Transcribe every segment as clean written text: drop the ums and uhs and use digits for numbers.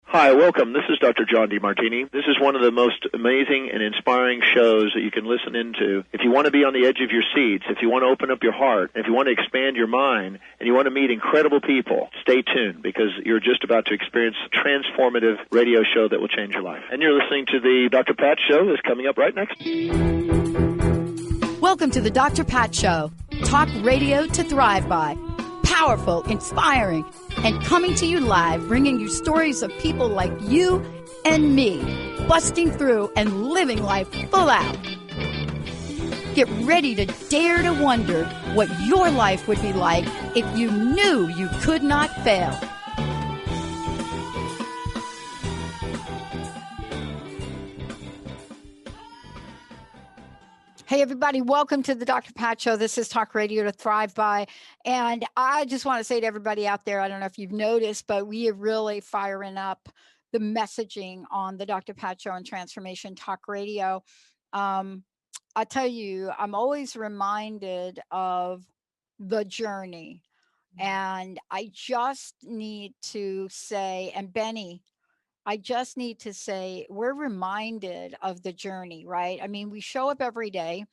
Hi, welcome. This is Dr. John DeMartini. This is one of the most amazing and inspiring shows that you can listen into. If you want to be on the edge of your seats, if you want to open up your heart, if you want to expand your mind, and you want to meet incredible people, stay tuned because you're just about to experience a transformative radio show that will change your life. And you're listening to the Dr. Pat Show that's coming up right next. Welcome to the Dr. Pat Show. Talk radio to thrive by. Powerful, inspiring, and coming to you live, bringing you stories of people like you and me, busting through and living life full out. Get ready to dare to wonder what your life would be like if you knew you could not fail. Hey, everybody, welcome to the Dr. Pat Show. This is Talk Radio to Thrive By. And I just want to say to everybody out there, I don't know if you've noticed, but we are really firing up the messaging on the Dr. Pat Show and Transformation Talk Radio. I tell you, I'm always reminded of the journey. And I just need to say, and Benny, I just need to say, we're reminded of the journey, right? I mean, we show up every day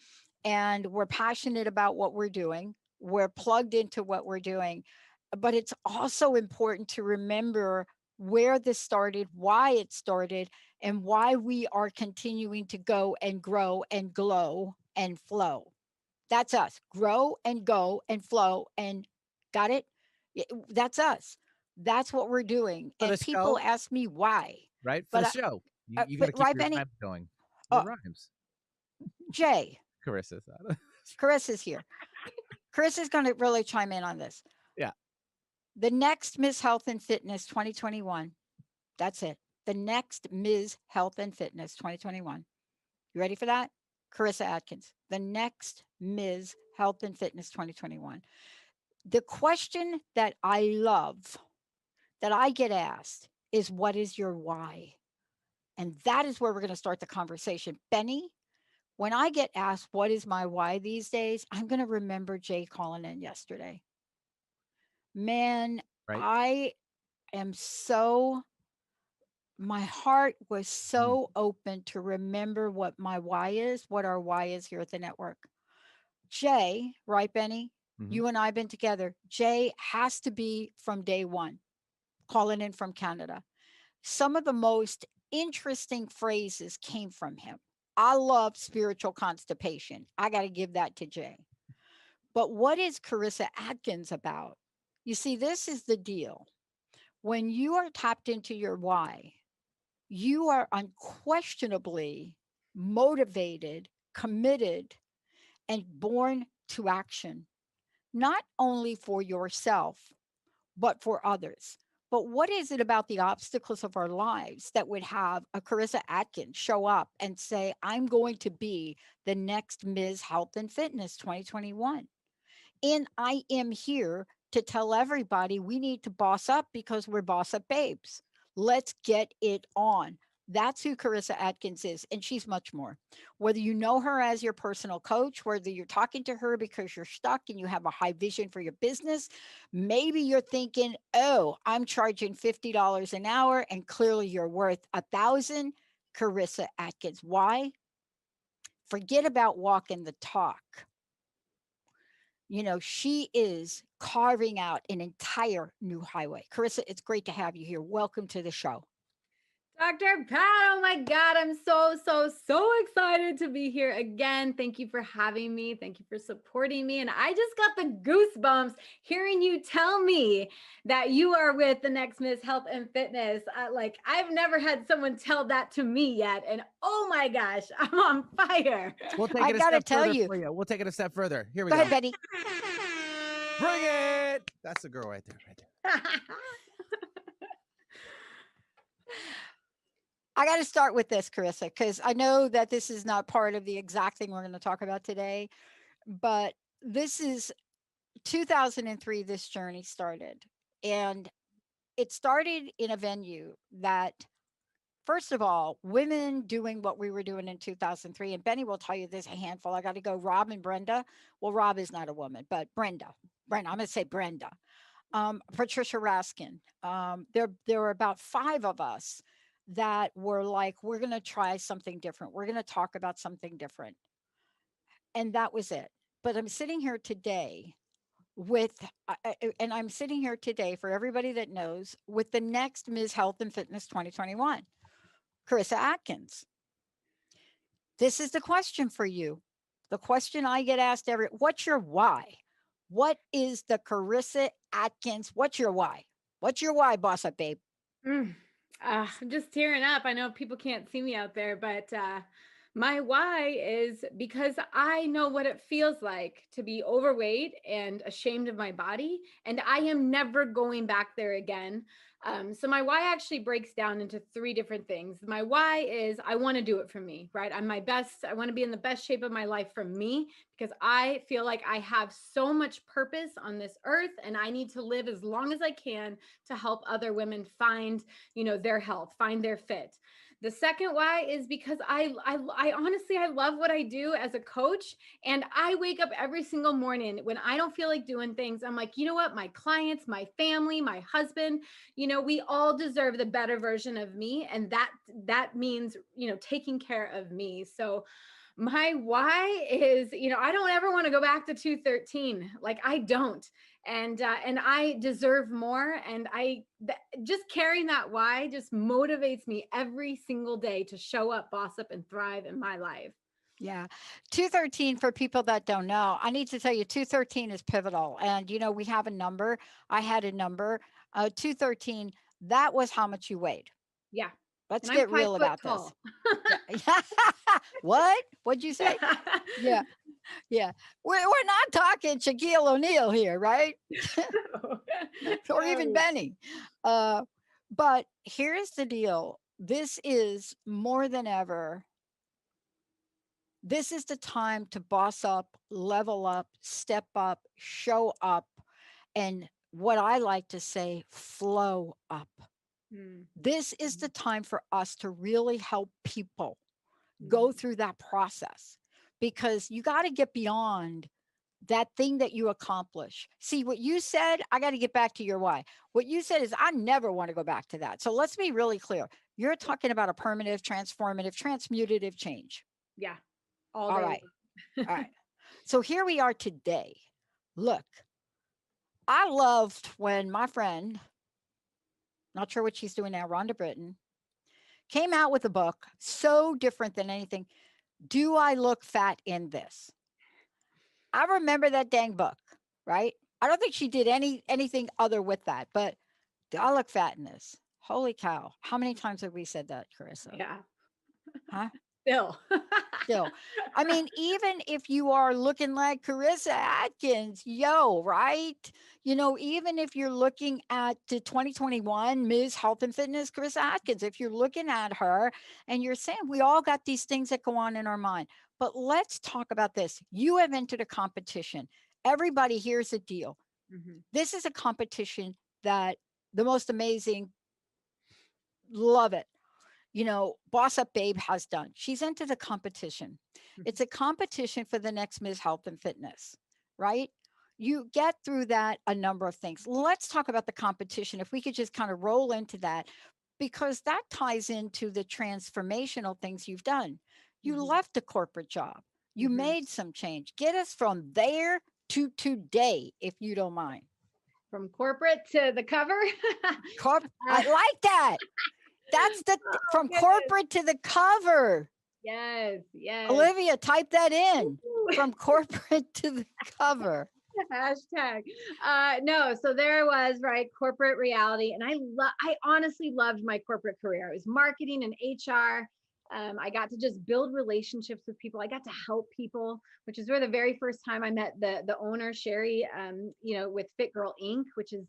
and we're passionate about what we're doing. We're plugged into what we're doing. But it's also important to remember where this started, why it started, and why we are continuing to go and grow and glow and flow. That's us. Grow and go and flow. And got it? That's us. That's what we're doing. For And the people show, ask me why. right? For But the I- show. You got to but keep right, your Benny? rhymes going. Your Oh. rhymes. Jay, Carissa's Carissa's here. Carissa's going to really chime in on this. Yeah. The next Miss Health and Fitness 2021. That's it. The next Ms. Health and Fitness 2021. You ready for that? Karissa Adkins. The next Ms. Health and Fitness 2021. The question that I love, that I get asked, is what is your why? And that is where we're going to start the conversation. Benny, when I get asked what is my why these days, I'm going to remember Jay calling in yesterday. Man, Right. I am so, my heart was so open to remember what my why is, what our why is here at the network. Jay, right, Benny? You and I have been together. Jay has to be from day one, calling in from Canada. Some of the most interesting phrases came from him. I love spiritual constipation. I got to give that to Jay. But what is Karissa Adkins about? You see, this is the deal. When you are tapped into your why, you are unquestionably motivated, committed, and born to action, not only for yourself, but for others. But what is it about the obstacles of our lives that would have a Karissa Adkins show up and say, I'm going to be the next Ms. Health and Fitness 2021? And I am here to tell everybody we need to boss up because we're boss up babes. Let's get it on. That's who Karissa Adkins is, and she's much more. Whether you know her as your personal coach, whether you're talking to her because you're stuck and you have a high vision for your business, maybe you're thinking, oh, I'm charging $50 an hour, and clearly you're worth $1,000. Karissa Adkins. Why? Forget about walking the talk. You know, she is carving out an entire new highway. Karissa, it's great to have you here. Welcome to the show. Dr. Pat, oh my God, I'm so excited to be here again. Thank you for having me. Thank you for supporting me. And I just got the goosebumps hearing you tell me that you are with the next Miss Health and Fitness. I've never had someone tell that to me yet. And oh my gosh, I'm on fire. We'll take I it a gotta step tell further you. for you. We'll take it a step further. Here we Go go. ahead, Betty. Bring it. That's the girl right there. I got to start with this, Karissa, because I know that this is not part of the exact thing we're going to talk about today, but this is 2003, this journey started. And it started in a venue that first of all, women doing what we were doing in 2003, and Benny will tell you there's a handful. I got to go. Rob and Brenda. Well, Rob is not a woman, but Brenda, I'm going to say Brenda. Patricia Raskin. There were about 5 of us that were like, we're going to try something different. We're going to talk about something different. And that was it. But I'm sitting here today with, and I'm sitting here today for everybody that knows, with the next Ms. Health and Fitness 2021, Karissa Adkins. This is the question for you. The question I get asked what's your why? What is the Karissa Adkins? What's your why? What's your why, BossUp, babe? I'm just tearing up. I know people can't see me out there, but my why is because I know what it feels like to be overweight and ashamed of my body, and I am never going back there again. So my why actually breaks down into 3 different things. My why is I want to do it for me, right? I'm my best. I want to be in the best shape of my life for me because I feel like I have so much purpose on this earth and I need to live as long as I can to help other women find, their health, find their fit. The second why is because I honestly, I love what I do as a coach. And I wake up every single morning when I don't feel like doing things. I'm like, you know what? My clients, my family, my husband, we all deserve the better version of me. And that means, taking care of me. So my why is, I don't ever want to go back to 213. Like I don't. And I deserve more. And just carrying that why just motivates me every single day to show up, boss up, and thrive in my life. Yeah. 213, for people that don't know, I need to tell you, 213 is pivotal. And, we have a number. I had a number, 213. That was how much you weighed. Yeah. Let's get real about tall. This. Yeah. What? What'd you say? Yeah. Yeah. We're not talking Shaquille O'Neal here, right? Or even Benny. But here's the deal. This is more than ever. This is the time to boss up, level up, step up, show up, and what I like to say, flow up. This is the time for us to really help people go through that process, because you got to get beyond that thing that you accomplish. See, what you said, I got to get back to your why. What you said is, I never want to go back to that. So let's be really clear. You're talking about a permanent, transformative, transmutative change. Yeah. All right. All right. So here we are today. Look, I loved when my friend, not sure what she's doing now, Rhonda Britton, came out with a book so different than anything. Do I look fat in this? I remember that dang book, right? I don't think she did anything other with that, but do I look fat in this? Holy cow. How many times have we said that, Karissa? Yeah. Huh? Still. I mean, even if you are looking like Karissa Adkins, right? Even if you're looking at the 2021 Ms. Health and Fitness, Karissa Adkins, if you're looking at her and you're saying, we all got these things that go on in our mind. But let's talk about this. You have entered a competition. Everybody, here's the deal. This is a competition that the most amazing, love it. Boss Up Babe has done. She's entered a competition. It's a competition for the next Ms. Health and Fitness, right? You get through that a number of things. Let's talk about the competition. If we could just kind of roll into that, because that ties into the transformational things you've done. You left a corporate job. You made some change. Get us from there to today, if you don't mind. From corporate to the cover. I like that. That's from corporate to the cover. Yes. Olivia, type that in. From corporate to the cover. Hashtag. No, so there was, right, corporate reality. And I honestly loved my corporate career. It was marketing and HR. I got to just build relationships with people. I got to help people, which is where the very first time I met the owner, Sherry, with Fit Girl Inc., which is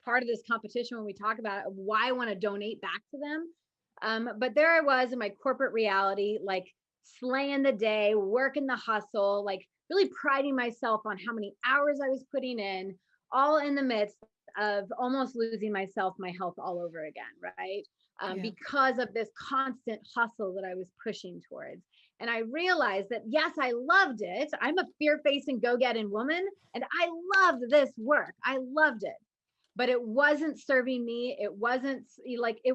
part of this competition when we talk about it, why I want to donate back to them. But there I was in my corporate reality, like slaying the day, working the hustle, like really priding myself on how many hours I was putting in, all in the midst of almost losing myself, my health all over again, right? because of this constant hustle that I was pushing towards. And I realized that, yes, I loved it. I'm a fear-facing, go-getting woman, and I loved this work. I loved it, but it wasn't serving me. It wasn't like, I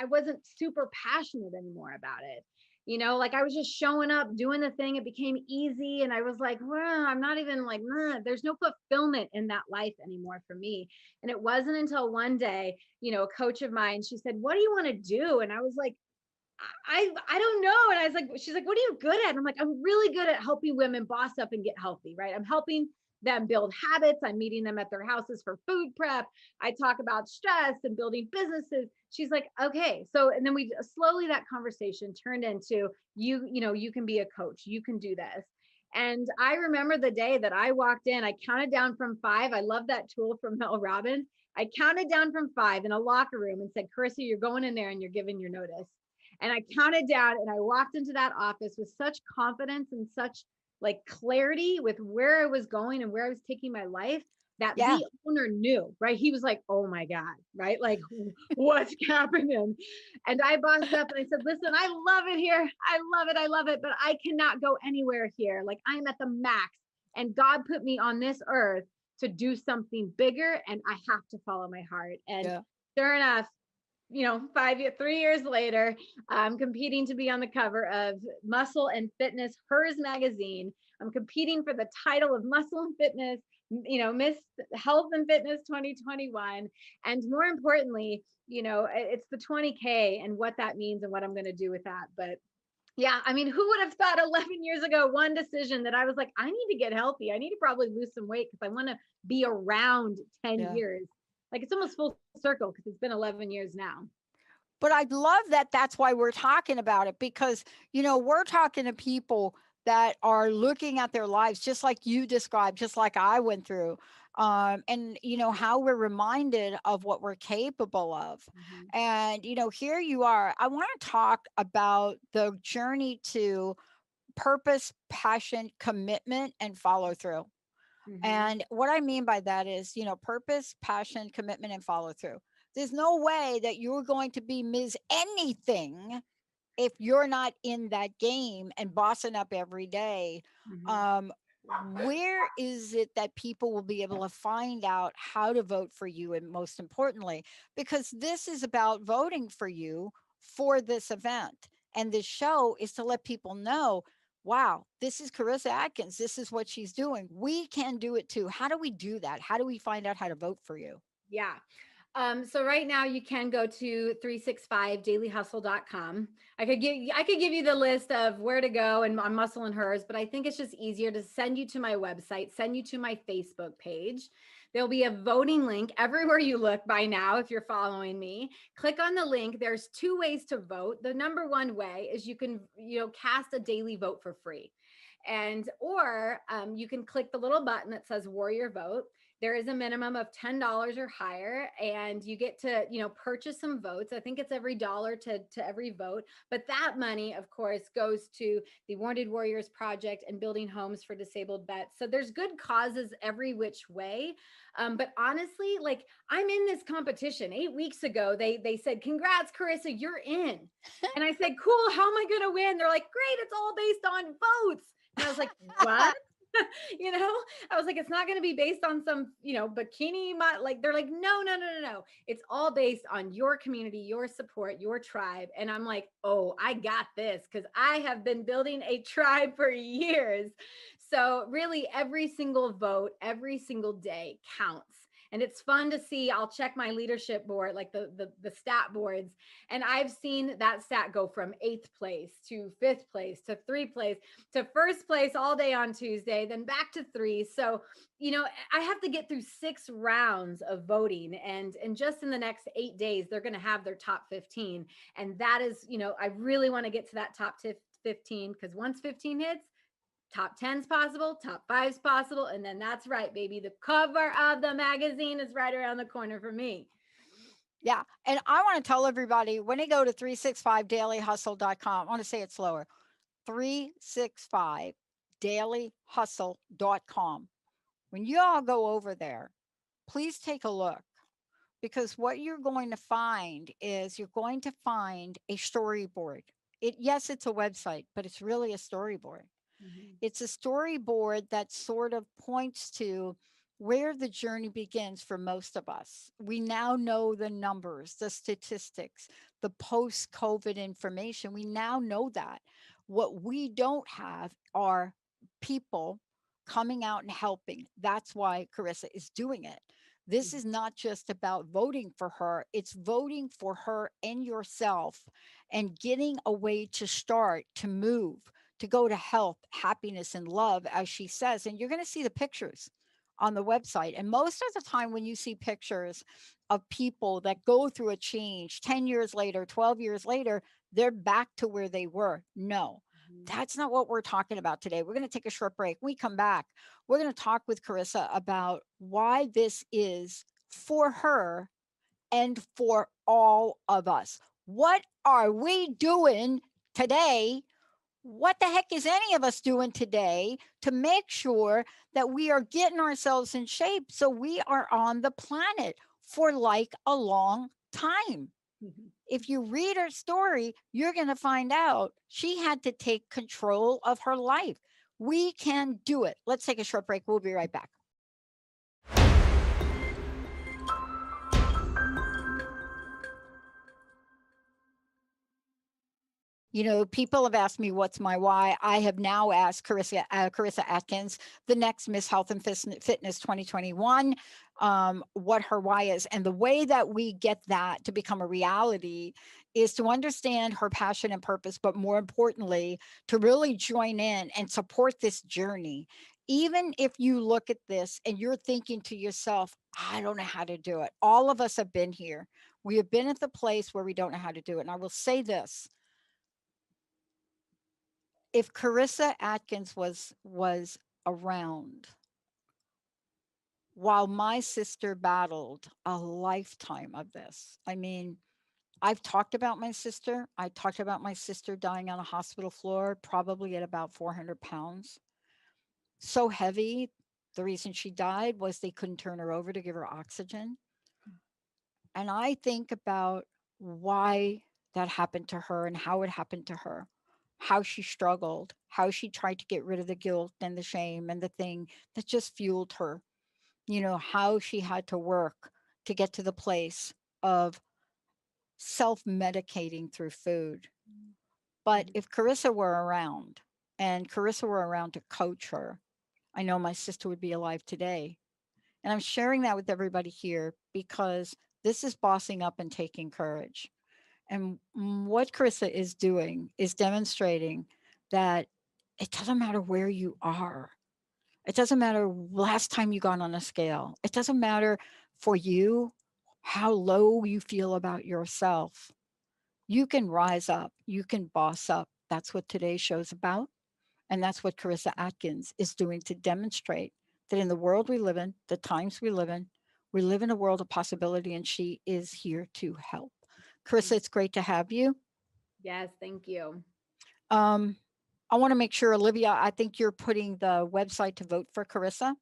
wasn't super passionate anymore about it. You know, like I was just showing up, doing the thing. It became easy. And I was like, well, I'm not even like, there's no fulfillment in that life anymore for me. And it wasn't until one day, you know, a coach of mine, she said, what do you want to do? And I was like, I don't know. And I was like, she's like, what are you good at? And I'm like, I'm really good at helping women boss up and get healthy, right? I'm helping them build habits. I'm meeting them at their houses for food prep. I talk about stress and building businesses. She's like, okay. So, and then we slowly, that conversation turned into, you know, you can be a coach, you can do this. And I remember the day that I walked in, I counted down from 5. I love that tool from Mel Robbins. I counted down from 5 in a locker room and said, Karissa, you're going in there and you're giving your notice. And I counted down and I walked into that office with such confidence and such like clarity with where I was going and where I was taking my life, that the owner knew, right? He was like, oh my God, right? Like, what's happening? And I bossed up and I said, listen, I love it here. I love it, but I cannot go anywhere here. Like I'm at the max, and God put me on this earth to do something bigger, and I have to follow my heart. And sure enough, you know, 3 years later, I'm competing to be on the cover of Muscle and Fitness, Hers magazine. I'm competing for the title of Muscle and Fitness, you know, Miss Health and Fitness 2021. And more importantly, you know, it's the 20K and what that means and what I'm going to do with that. But yeah, I mean, who would have thought 11 years ago, one decision that I was like, I need to get healthy. I need to probably lose some weight because I want to be around 10 years. Like it's almost full circle because it's been 11 years now. But I love that that's why we're talking about it, because, you know, we're talking to people that are looking at their lives just like you described, just like I went through. And, you know, how we're reminded of what we're capable of. And, you know, here you are. I want to talk about the journey to purpose, passion, commitment, and follow through. And what I mean by that is, you know, purpose, passion, commitment, and follow through. There's no way that you're going to be Ms. Anything if you're not in that game and bossing up every day. Where is it that people will be able to find out how to vote for you? And most importantly, because this is about voting for you for this event. And this show is to let people know, wow, this is Karissa Adkins. This is what she's doing. We can do it too. How do we do that? How do we find out how to vote for you? Yeah. So right now you can go to 365dailyhustle.com. I could give you the list of where to go and on Muscle and Hers, but I think it's just easier to send you to my website, send you to my Facebook page. There'll be a voting link everywhere you look by now. If you're following me, click on the link. There's 2 ways to vote. The number 1 way is you can, you know, cast a daily vote for free. And, or you can click the little button that says Warrior Vote. There is a minimum of $10 or higher, and you get to, you know, purchase some votes. I think it's every dollar to every vote. But that money, of course, goes to the Wounded Warriors Project and building homes for disabled vets. So there's good causes every which way. But honestly, like I'm in this competition. 8 weeks ago, they said, congrats, Karissa, you're in. And I said, cool, how am I going to win? They're like, great, it's all based on votes. And I was like, what? You know, I was like, it's not going to be based on some, you know, bikini, like they're like, no. It's all based on your community, your support, your tribe. And I'm like, oh, I got this because I have been building a tribe for years. So really every single vote, every single day counts. And it's fun to see. I'll check my leadership board, like the stat boards. And I've seen that stat go from 8th place to 5th place to 3rd place to 1st place all day on Tuesday, then back to 3. So, you know, I have to get through 6 rounds of voting. And just in the next 8 days, they're going to have their top 15. And that is, you know, I really want to get to that top 15 because once 15 hits, top 10's possible, top 5's possible. And then that's right, baby. The cover of the magazine is right around the corner for me. Yeah. And I want to tell everybody when they go to 365dailyhustle.com, I want to say it slower, 365dailyhustle.com. When you all go over there, please take a look. because what you're going to find is you're going to find a storyboard. Yes, it's a website, but it's really a storyboard. Mhm. It's a storyboard that sort of points to where the journey begins for most of us. We now know the numbers, the statistics, the post COVID information. We now know that. What we don't have are people coming out and helping. That's why Karissa is doing it. This Mhm. is not just about voting for her, it's voting for her and yourself and getting a way to start to move, to go to health, happiness, and love, as she says. And you're going to see the pictures on the website. And most of the time, when you see pictures of people that go through a change 10 years later, 12 years later, they're back to where they were. No, Mhm. that's not what we're talking about today. We're going to take a short break. When we come back, we're going to talk with Karissa about why this is for her and for all of us. What are we doing today? What the heck is any of us doing today to make sure that we are getting ourselves in shape so we are on the planet for like a long time? Mhm. If you read her story, you're going to find out she had to take control of her life. We can do it. Let's take a short break. We'll be right back. You know, people have asked me what's my why. I have now asked Karissa Adkins, the next Miss Health and Fitness 2021, what her why is. And the way that we get that to become a reality is to understand her passion and purpose, but more importantly, to really join in and support this journey. Even if you look at this and you're thinking to yourself, I don't know how to do it. All of us have been here. We have been at the place where we don't know how to do it. And I will say this, if Karissa Adkins was around while my sister battled a lifetime of this. I mean, I've talked about my sister. I talked about my sister dying on a hospital floor, probably at about 400 pounds. So heavy. The reason she died was they couldn't turn her over to give her oxygen. And I think about why that happened to her and how it happened to her, how she struggled, how she tried to get rid of the guilt and the shame and the thing that just fueled her, how she had to work to get to the place of self medicating through food. But Mhm. if Karissa were around and Carissa were around to coach her, I know my sister would be alive today. And I'm sharing that with everybody here because this is bossing up and taking courage. And what Carissa is doing is demonstrating that it doesn't matter where you are. It doesn't matter last time you got on a scale. It doesn't matter for you how low you feel about yourself. You can rise up, you can boss up. That's what today's show's about. And that's what Karissa Adkins is doing to demonstrate that in the world we live in, the times we live in a world of possibility, and she is here to help. Karissa, it's great to have you. Yes, thank you. Um, I want to make sure, Olivia, I think you're putting the website to vote for Karissa.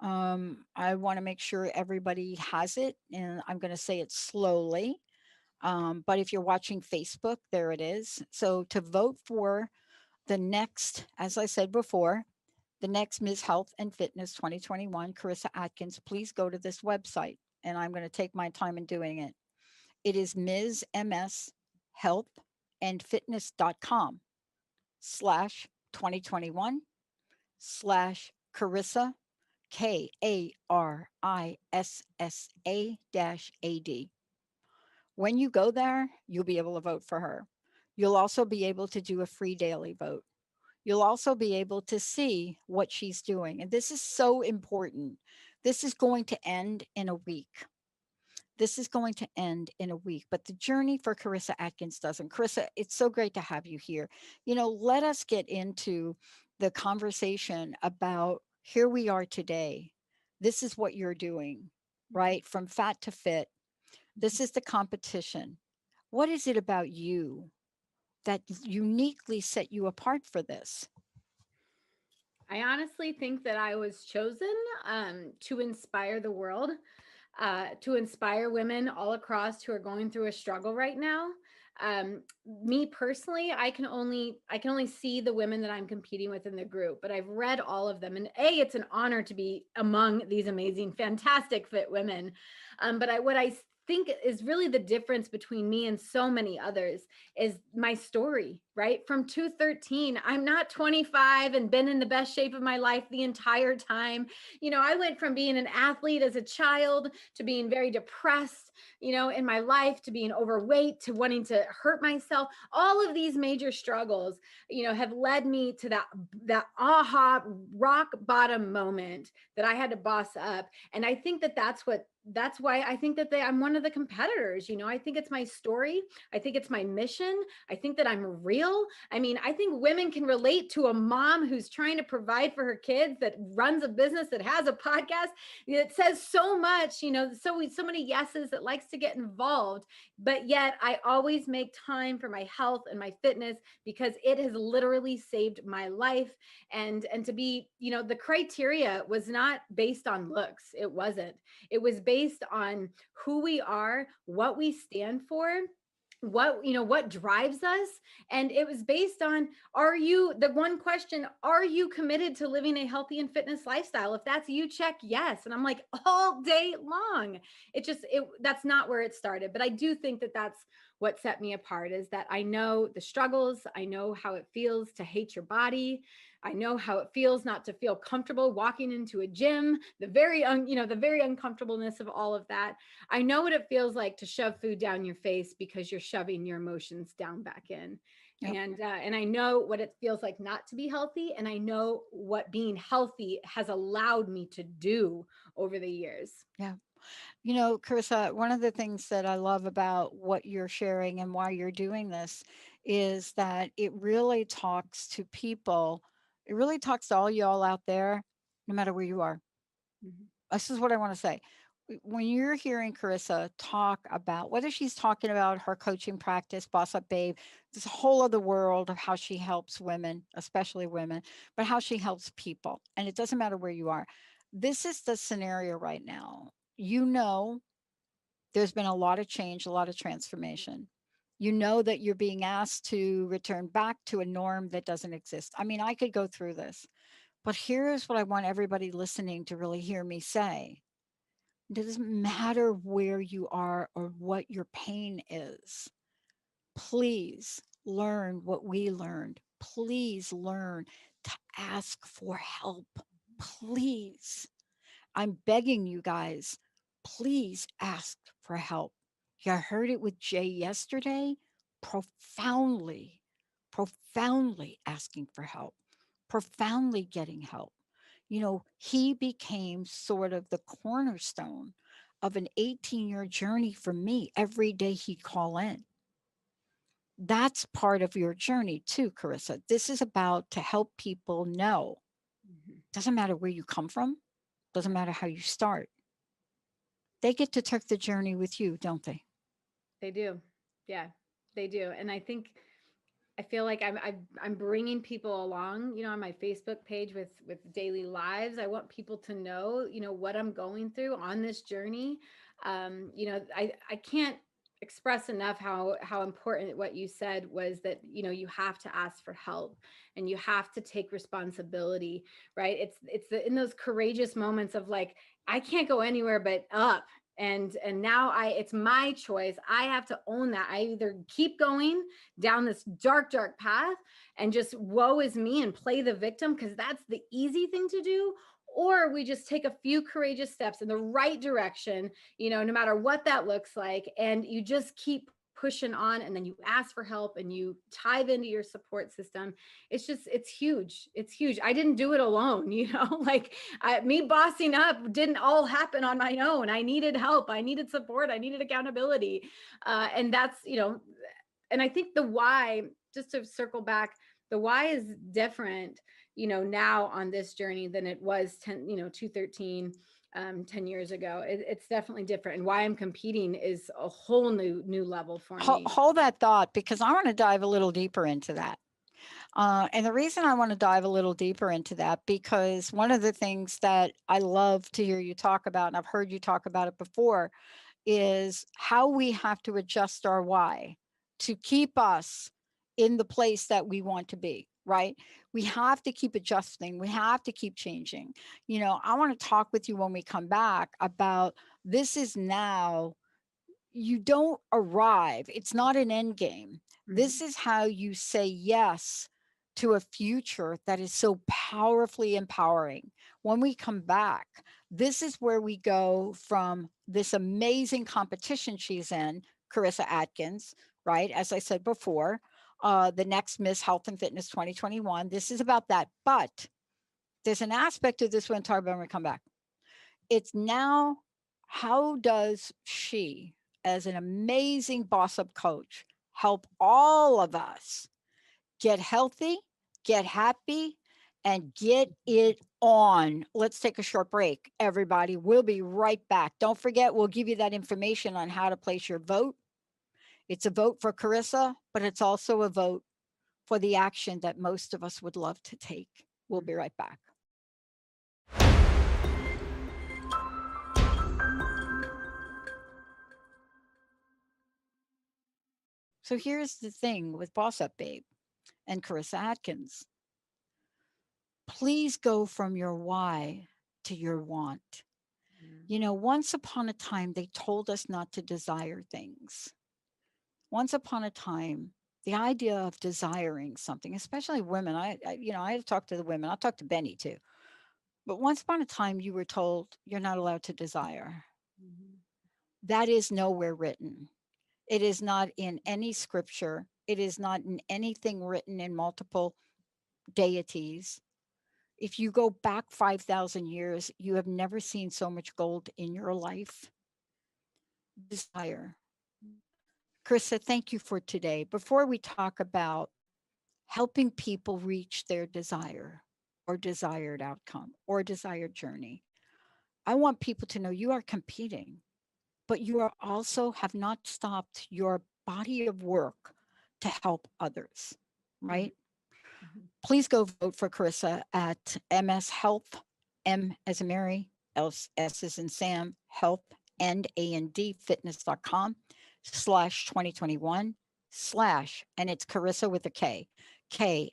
I want to make sure everybody has it, and I'm going to say it slowly. But if you're watching Facebook, there it is. So to vote for the next, as I said before, the next Ms. Health and Fitness 2021, Karissa Adkins, please go to this website. And I'm going to take my time in doing it. It is Ms. MS Health and Fitness.com slash 2021 slash Karissa, KARISSA dash AD. When you go there, you'll be able to vote for her. You'll also be able to do a free daily vote. You'll also be able to see what she's doing. And this is so important. This is going to end in a week. This is going to end in a week, but the journey for Karissa Adkins doesn't. Karissa, it's so great to have you here. Let us get into the conversation about here we are today. This is what you're doing, right? From fat to fit. This is the competition. What is it about you that uniquely set you apart for this? I honestly think that I was chosen to inspire the world. to inspire women all across who are going through a struggle right now. Me personally, I can only see the women that I'm competing with in the group, but I've read all of them, and it's an honor to be among these amazing, fantastic fit women. But what I think is really the difference between me and so many others is my story, right? From 213, I'm not 25 and been in the best shape of my life the entire time. I went from being an athlete as a child to being very depressed, in my life, to being overweight, to wanting to hurt myself. All of these major struggles, have led me to that aha rock bottom moment that I had to boss up. And I think that's why I think that I'm one of the competitors. I think it's my story. I think it's my mission. I think that I'm real. I mean, I think women can relate to a mom who's trying to provide for her kids, that runs a business, that has a podcast, that says so much, so many yeses, that likes to get involved. But yet I always make time for my health and my fitness, because it has literally saved my life. And to be, the criteria was not based on looks. It wasn't. It was based on who we are, what we stand for, what drives us. And it was based on, the one question, are you committed to living a healthy and fitness lifestyle? If that's you, check yes. And I'm like, all day long. That's not where it started. But I do think that that's what set me apart, is that I know the struggles. I know how it feels to hate your body. I know how it feels not to feel comfortable walking into a gym, the very uncomfortableness of all of that. I know what it feels like to shove food down your face because you're shoving your emotions down back in. Yep. And I know what it feels like not to be healthy. And I know what being healthy has allowed me to do over the years. Yeah. Karissa, one of the things that I love about what you're sharing and why you're doing this is that it really talks to people. It really talks to all y'all out there, no matter where you are. Mm-hmm. This is what I want to say. When you're hearing Karissa talk about, whether she's talking about her coaching practice, BossUp Babe, this whole other world of how she helps women, especially women, but how she helps people. And it doesn't matter where you are. This is the scenario right now. There's been a lot of change, a lot of transformation. That you're being asked to return back to a norm that doesn't exist. I mean, I could go through this, but here's what I want everybody listening to really hear me say. It doesn't matter where you are or what your pain is. Please learn what we learned. Please learn to ask for help. Please. I'm begging you guys, please ask for help. You heard it with Jay yesterday. Profoundly asking for help, profoundly getting help. He became sort of the cornerstone of an 18-year journey for me. Every day he'd call in. That's part of your journey too, Karissa. This is about to help people know. Doesn't matter where you come from. Doesn't matter how you start. They get to take the journey with you, don't they? They do. Yeah, they do. And I feel like I'm bringing people along, on my Facebook page with daily lives. I want people to know, what I'm going through on this journey. I can't express enough how important what you said was, that, you have to ask for help and you have to take responsibility, right? It's in those courageous moments of like, I can't go anywhere but up. And now it's my choice. I have to own that. I either keep going down this dark path and just woe is me and play the victim, because that's the easy thing to do, or we just take a few courageous steps in the right direction, no matter what that looks like. And you just keep pushing on, and then you ask for help and you dive into your support system. It's huge. It's huge. I didn't do it alone, like me bossing up didn't all happen on my own. I needed help. I needed support. I needed accountability. And that's, and I think the why, just to circle back, the why is different, now on this journey than it was 213, 10 years ago. It's definitely different. And why I'm competing is a whole new level for me. Hold that thought, because I want to dive a little deeper into that. And the reason I want to dive a little deeper into that, because one of the things that I love to hear you talk about, and I've heard you talk about it before, is how we have to adjust our why to keep us in the place that we want to be, right? We have to keep adjusting. We have to keep changing. I want to talk with you when we come back about this is now, you don't arrive. It's not an end game. This is how you say yes to a future that is so powerfully empowering. When we come back, this is where we go from this amazing competition she's in, Karissa Adkins, right? As I said before, the next Miss Health and Fitness 2021. This is about that. But there's an aspect of this we're going to talk about when we come back. It's now, how does she, as an amazing BossUp coach, help all of us get healthy, get happy, and get it on? Let's take a short break, everybody. We'll be right back. Don't forget, we'll give you that information on how to place your vote. It's a vote for Karissa, but it's also a vote for the action that most of us would love to take. We'll be right back. So here's the thing with BossUp Babe and Karissa Adkins. Please go from your why to your want. Once upon a time, they told us not to desire things. Once upon a time, the idea of desiring something, especially women, I talk to the women, I'll talk to Benny too. But once upon a time, you were told you're not allowed to desire. That is nowhere written. It is not in any scripture. It is not in anything written in multiple deities. If you go back 5,000 years, you have never seen so much gold in your life. Desire. Karissa, thank you for today. Before we talk about helping people reach their desire or desired outcome or desired journey, I want people to know you are competing, but you are also have not stopped your body of work to help others, right? Please go vote for Karissa at MS Health, M as in Mary, S as in Sam, Health, and A&D fitness.com/2021/ and it's Karissa with a K, KARISSA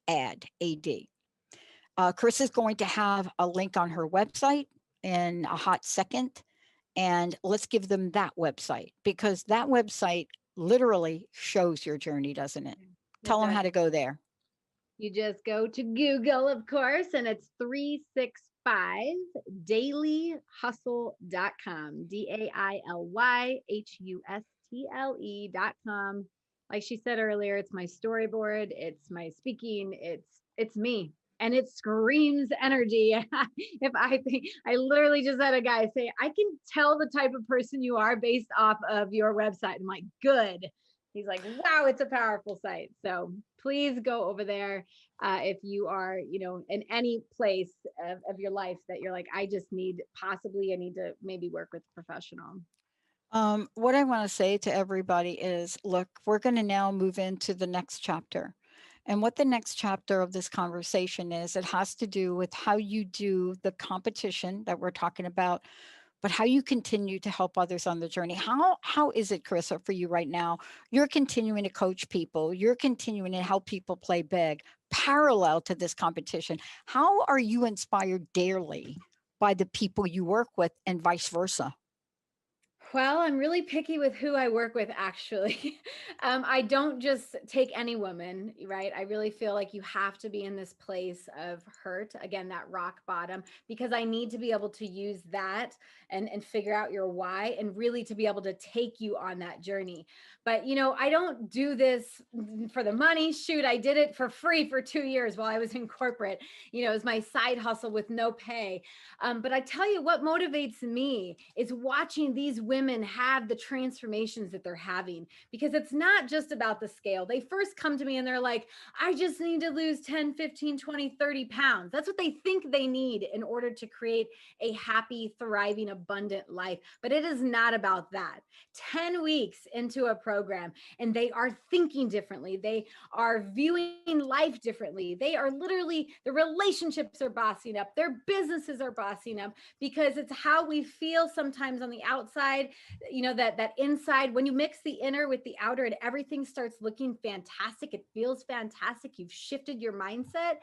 -AD. Karissa is going to have a link on her website in a hot second. And let's give them that website, because that website literally shows your journey, doesn't it? Tell them how to go there. You just go to Google, of course, and it's 365dailyhustle.com, DAILYHUSTLE.com. Like she said earlier, it's my storyboard, it's my speaking, it's me. And it screams energy. If I literally just had a guy say, I can tell the type of person you are based off of your website. I'm like, good. He's like, wow, it's a powerful site. So please go over there. If you are, in any place of your life that you're like, I need to maybe work with a professional. What I want to say to everybody is, look, we're going to now move into the next chapter. And what the next chapter of this conversation is, it has to do with how you do the competition that we're talking about, but how you continue to help others on the journey. How is it, Karissa, for you right now? You're continuing to coach people. You're continuing to help people play big, parallel to this competition. How are you inspired daily by the people you work with and vice versa? Well, I'm really picky with who I work with, actually. I don't just take any woman, right? I really feel like you have to be in this place of hurt, again, that rock bottom, because I need to be able to use that and figure out your why, and really to be able to take you on that journey. But, I don't do this for the money. Shoot, I did it for free for 2 years while I was in corporate. It was my side hustle with no pay. But I tell you what motivates me is watching these women women have the transformations that they're having, because it's not just about the scale. They first come to me and they're like, I just need to lose 10, 15, 20, 30 pounds. That's what they think they need in order to create a happy, thriving, abundant life. But it is not about that. 10 weeks into a program, and they are thinking differently. They are viewing life differently. They are literally, the relationships are bossing up. Their businesses are bossing up, because it's how we feel sometimes on the outside, that inside, when you mix the inner with the outer and everything starts looking fantastic, it feels fantastic. You've shifted your mindset.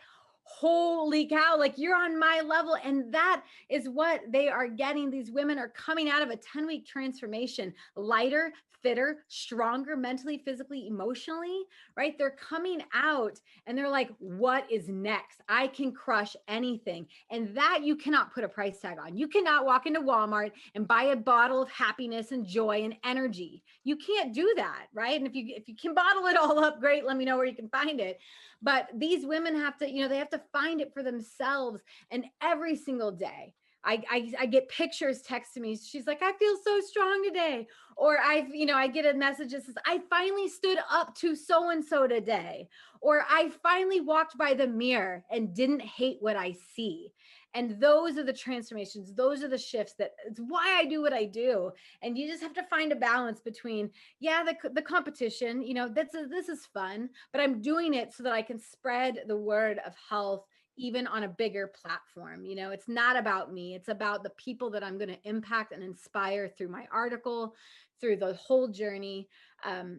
Holy cow, like you're on my level. And that is what they are getting. These women are coming out of a 10-week transformation, lighter, fitter, stronger, mentally, physically, emotionally, right? They're coming out and they're like, what is next? I can crush anything. And that you cannot put a price tag on. You cannot walk into Walmart and buy a bottle of happiness and joy and energy. You can't do that, right? And if you can bottle it all up, great, let me know where you can find it. But these women have to, they have to find it for themselves. And every single day, I get pictures texted to me. She's like, I feel so strong today. Or I get a message that says, I finally stood up to so-and-so today. Or I finally walked by the mirror and didn't hate what I see. And those are the transformations. Those are the shifts. It's why I do what I do. And you just have to find a balance between, the competition, this is fun, but I'm doing it so that I can spread the word of health even on a bigger platform. It's not about me. It's about the people that I'm going to impact and inspire through my article, through the whole journey.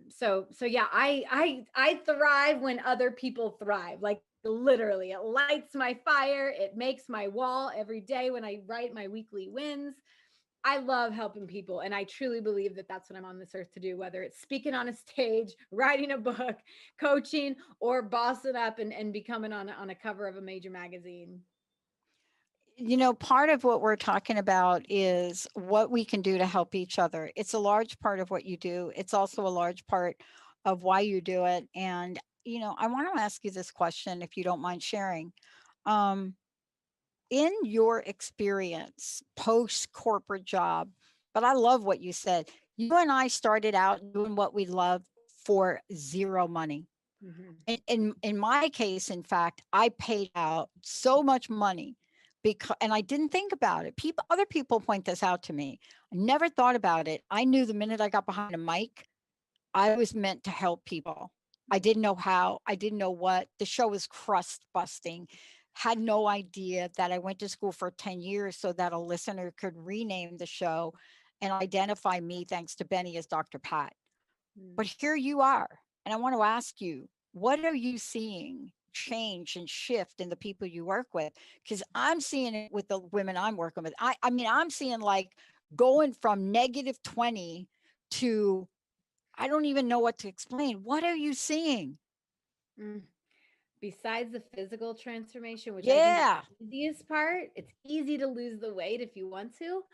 So yeah, I thrive when other people thrive. Like literally, it lights my fire. It makes my wall every day when I write my weekly wins. I love helping people. And I truly believe that that's what I'm on this earth to do, whether it's speaking on a stage, writing a book, coaching, or bossing up and becoming on a cover of a major magazine. Part of what we're talking about is what we can do to help each other. It's a large part of what you do. It's also a large part of why you do it. And, I want to ask you this question, if you don't mind sharing. In your experience, post corporate job, but I love what you said. You and I started out doing what we love for zero money. Mm-hmm. In my case, in fact, I paid out so much money and I didn't think about it. Other people point this out to me. I never thought about it. I knew the minute I got behind a mic, I was meant to help people. I didn't know how, I didn't know what. The show was crust busting. Had no idea that I went to school for 10 years so that a listener could rename the show and identify me, thanks to Benny, as Dr. Pat. But here you are. And I want to ask you, what are you seeing change and shift in the people you work with? Because I'm seeing it with the women I'm working with. I mean, I'm seeing like going from -20 to, I don't even know what to explain. What are you seeing? Besides the physical transformation, which I think Yeah. is the easiest part, it's easy to lose the weight if you want to.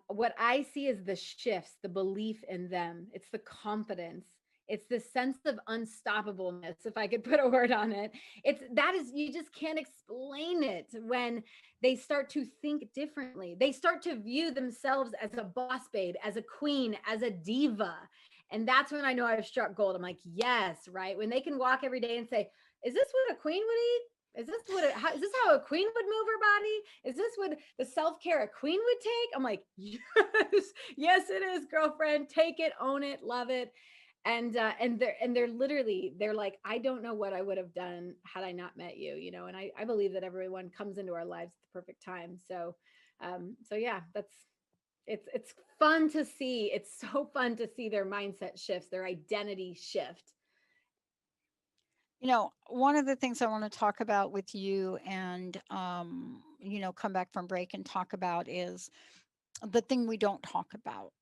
What I see is the shifts, the belief in them. It's the confidence. It's the sense of unstoppableness, if I could put a word on it. You just can't explain it when they start to think differently. They start to view themselves as a boss babe, as a queen, as a diva. And that's when I know I've struck gold. I'm like, yes, right? When they can walk every day and say, is this what a queen would eat? Is this how a queen would move her body? Is this what the self-care a queen would take? I'm like, yes, it is, girlfriend. Take it, own it, love it. And they're literally, they're like, I don't know what I would have done had I not met you, and I believe that everyone comes into our lives at the perfect time. So yeah, it's fun to see. It's so fun to see their mindset shifts, their identity shift. One of the things I want to talk about with you and, come back from break and talk about is the thing we don't talk about.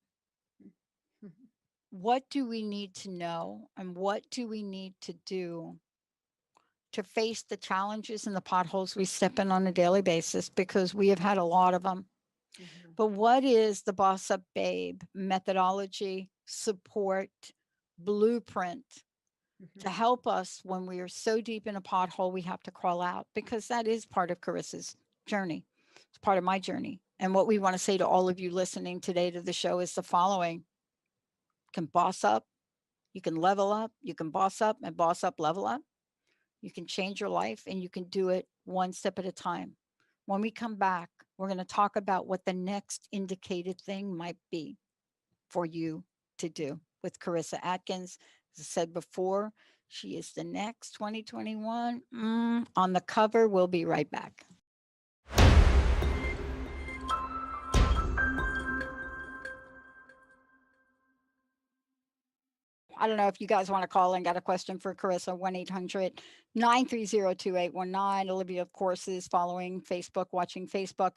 What do we need to know and what do we need to do to face the challenges and the potholes we step in on a daily basis, because we have had a lot of them. Mm-hmm. But what is the BossUp Babe methodology, support, blueprint to help us when we are so deep in a pothole we have to crawl out? Because that is part of Carissa's journey. It's part of my journey. And what we want to say to all of you listening today to the show is the following. You can boss up, you can level up, you can boss up and boss up, level up. You can change your life, and you can do it one step at a time. When we come back, we're going to talk about what the next indicated thing might be for you to do with Karissa Adkins. As I said before, she is the next 2021 on the cover. We'll be right back. I don't know if you guys want to call and got a question for Karissa, 1-800-930-2819. Olivia, of course, is following Facebook, watching Facebook.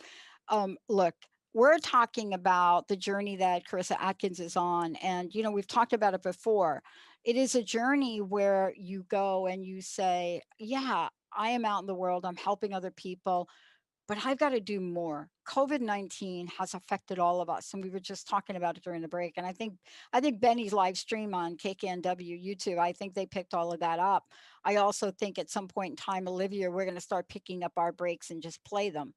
Look, we're talking about the journey that Karissa Adkins is on. And, you know, we've talked about it before. It is a journey where you go and you say, yeah, I am out in the world. I'm helping other people, but I've got to do more. COVID-19 has affected all of us. And we were just talking about it during the break. And I think Benny's live stream on KKNW YouTube, I think they picked all of that up. I also think at some point in time, Olivia, we're going to start picking up our breaks and just play them.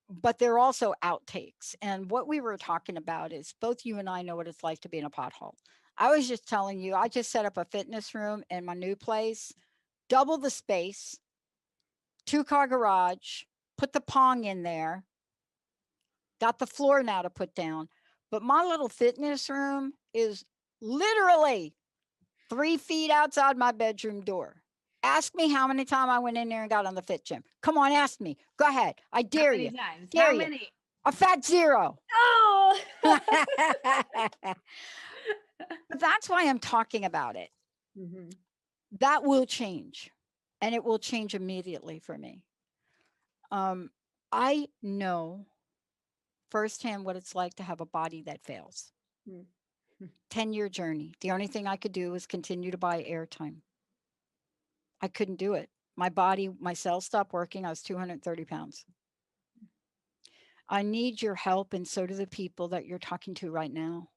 But they're also outtakes. And what we were talking about is both you and I know what it's like to be in a pothole. I was just telling you, I just set up a fitness room in my new place, double the space, 2-car garage, put the Pong in there, got the floor now to put down. But my little fitness room is literally 3 feet outside my bedroom door. Ask me how many times I went in there and got on the Fit Gym. Come on, ask me. Go ahead. I dare you. Times? Dare How you. many? A fat 0. Oh! But that's why I'm talking about it. Mm-hmm. That will change. And it will change immediately for me. I know firsthand what it's like to have a body that fails. 10-year journey. The only thing I could do was continue to buy airtime. I couldn't do it. My body, my cells stopped working. I was 230 pounds. I need your help, and so do the people that you're talking to right now.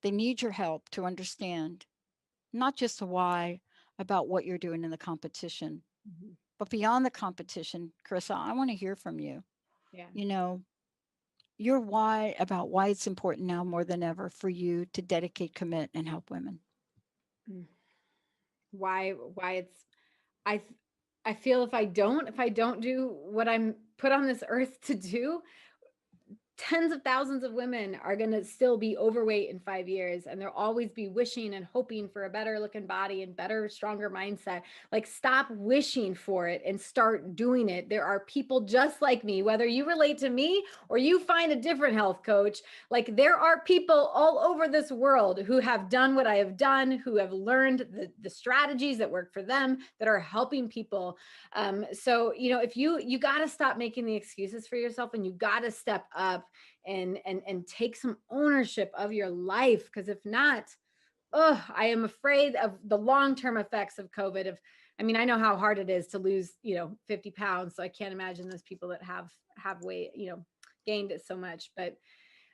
They need your help to understand not just the why about what you're doing in the competition, but beyond the competition. Karissa, I want to hear from you. Yeah. You know, your why about why it's important now more than ever for you to dedicate, commit, and help women. Why it's, I feel if I don't do what I'm put on this earth to do, tens of thousands of women are going to still be overweight in 5 years, and they'll always be wishing and hoping for a better looking body and better, stronger mindset. Like, stop wishing for it and start doing it. There are people just like me, whether you relate to me or you find a different health coach. Like, there are people all over this world who have done what I have done, who have learned the strategies that work for them, that are helping people. So, you know, if you got to stop making the excuses for yourself, and you got to step up and take some ownership of your life. Because if not, I am afraid of the long-term effects of COVID. I mean, I know how hard it is to lose, 50 pounds. So I can't imagine those people that have weight, gained it so much. But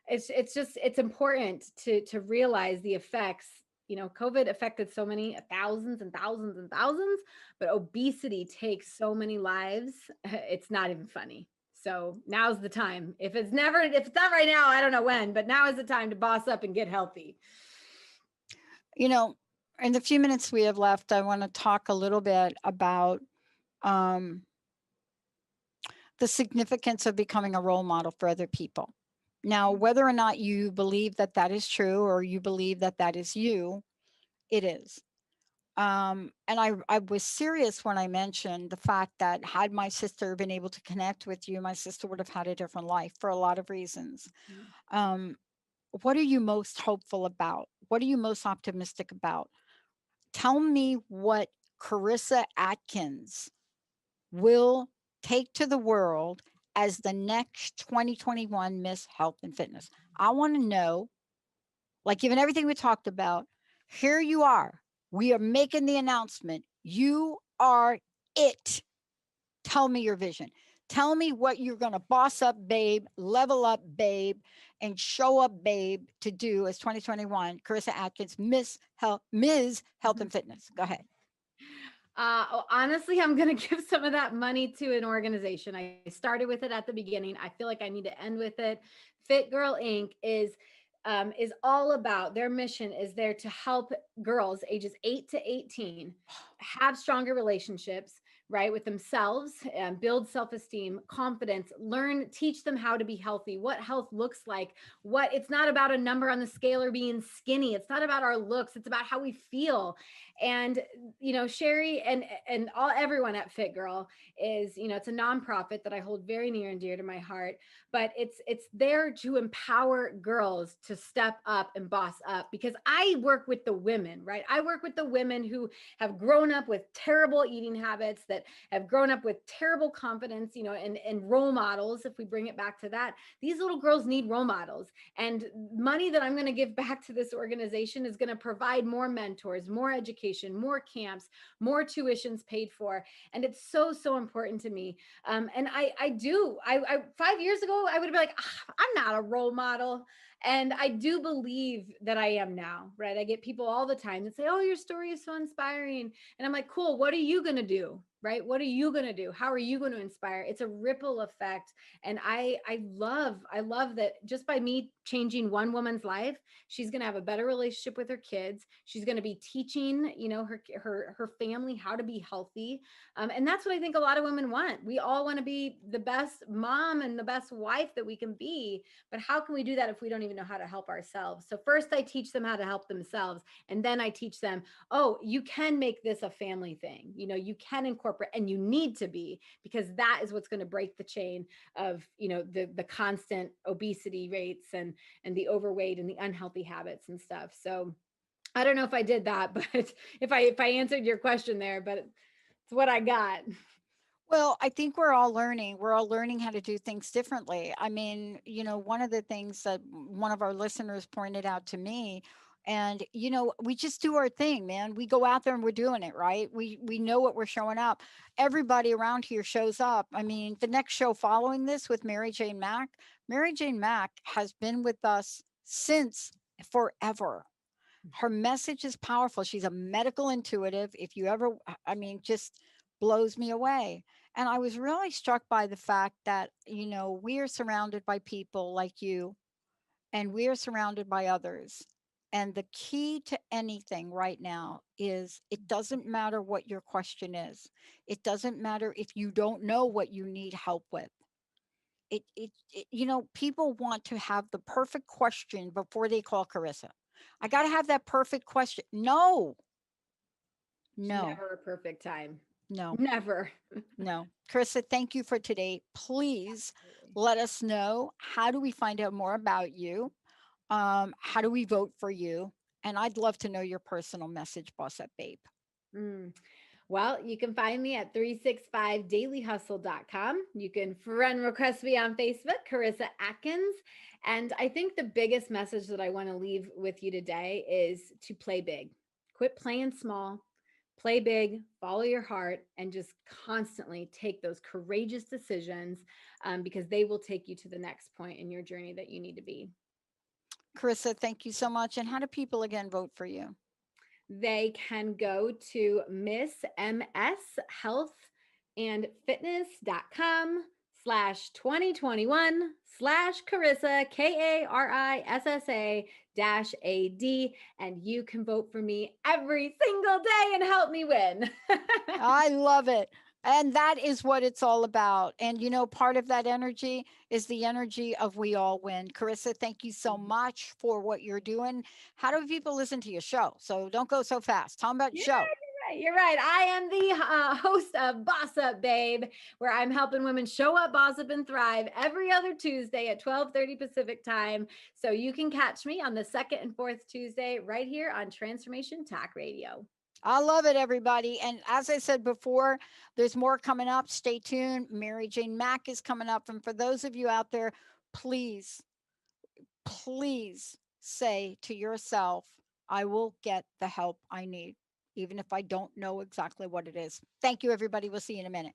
it's important to realize the effects. COVID affected so many thousands and thousands and thousands, but obesity takes so many lives. It's not even funny. So now's the time. If it's not right now, I don't know when, but now is the time to boss up and get healthy. In the few minutes we have left, I want to talk a little bit about the significance of becoming a role model for other people. Now, whether or not you believe that that is true, or you believe that that is you, it is. And I was serious when I mentioned the fact that had my sister been able to connect with you, my sister would have had a different life for a lot of reasons. What are you most hopeful about? What are you most optimistic about? Tell me what Karissa Adkins will take to the world as the next 2021 Miss Health and Fitness. I want to know, like, given everything we talked about, here you are. We are making the announcement. You are it. Tell me your vision. Tell me what you're going to boss up, babe, level up, babe, and show up, babe, to do as 2021 Karissa Adkins, Ms. Health and Fitness. Go ahead. Honestly, I'm going to give some of that money to an organization. I started with it at the beginning. I feel like I need to end with it. Fit Girl Inc. Is all about, their mission is there to help girls ages 8 to 18 have stronger relationships, right, with themselves, and build self-esteem, confidence, teach them how to be healthy, what health looks like, what it's not about a number on the scale or being skinny. It's not about our looks. It's about how we feel. And, Sherry and everyone at Fit Girl is, it's a nonprofit that I hold very near and dear to my heart, but it's there to empower girls to step up and boss up, because I work with the women, right? I work with the women who have grown up with terrible eating habits, that have grown up with terrible confidence, and role models. If we bring it back to that, these little girls need role models, and money that I'm going to give back to this organization is going to provide more mentors, more education, more camps, more tuitions paid for. And it's so, so important to me. And I 5 years ago, I would be like, I'm not a role model. And I do believe that I am now, right? I get people all the time that say, oh, your story is so inspiring. And I'm like, cool, what are you going to do? Right? What are you going to do? How are you going to inspire? It's a ripple effect. And I love that just by me changing one woman's life, she's going to have a better relationship with her kids. She's going to be teaching, her family how to be healthy. And that's what I think a lot of women want. We all want to be the best mom and the best wife that we can be. But how can we do that if we don't even know how to help ourselves? So first I teach them how to help themselves. And then I teach them, oh, you can make this a family thing. You can incorporate, and you need to be, because that is what's going to break the chain of, the constant obesity rates and the overweight and the unhealthy habits and stuff. So I don't know if I did that, but if I answered your question there, but it's what I got. Well, I think we're all learning. We're all learning how to do things differently. I mean, one of the things that one of our listeners pointed out to me, and we just do our thing, man. We go out there and we're doing it, right? We know what we're showing up. Everybody around here shows up. I mean, the next show following this with Mary Jane Mack has been with us since forever. Her message is powerful. She's a medical intuitive. If you ever, I mean, just blows me away. And I was really struck by the fact that, we are surrounded by people like you, and we are surrounded by others. And the key to anything right now is, it doesn't matter what your question is. It doesn't matter if you don't know what you need help with. People want to have the perfect question before they call Karissa. I got to have that perfect question. No. Never a perfect time. No. Never. No. Karissa, thank you for today. Please let us know, how do we find out more about you? How do we vote for you? And I'd love to know your personal message, BossUp Babe. Well, you can find me at 365dailyhustle.com. You can friend request me on Facebook, Karissa Adkins. And I think the biggest message that I want to leave with you today is to play big. Quit playing small, play big, follow your heart, and just constantly take those courageous decisions, because they will take you to the next point in your journey that you need to be. Karissa, thank you so much. And how do people again vote for you? They can go to missmshealth.com/2021/Karissa, KARISSA-AD, and you can vote for me every single day and help me win. I love it. And that is what it's all about. And, part of that energy is the energy of we all win. Karissa, thank you so much for what you're doing. How do people listen to your show? So don't go so fast. Tell them about your show. You're right. I am the host of BossUp Babe, where I'm helping women show up, boss up, and thrive every other Tuesday at 12:30 Pacific time. So you can catch me on the second and fourth Tuesday right here on Transformation Talk Radio. I love it, everybody. And as I said before, there's more coming up. Stay tuned. Mary Jane Mack is coming up. And for those of you out there, please, please say to yourself, I will get the help I need, even if I don't know exactly what it is. Thank you, everybody. We'll see you in a minute.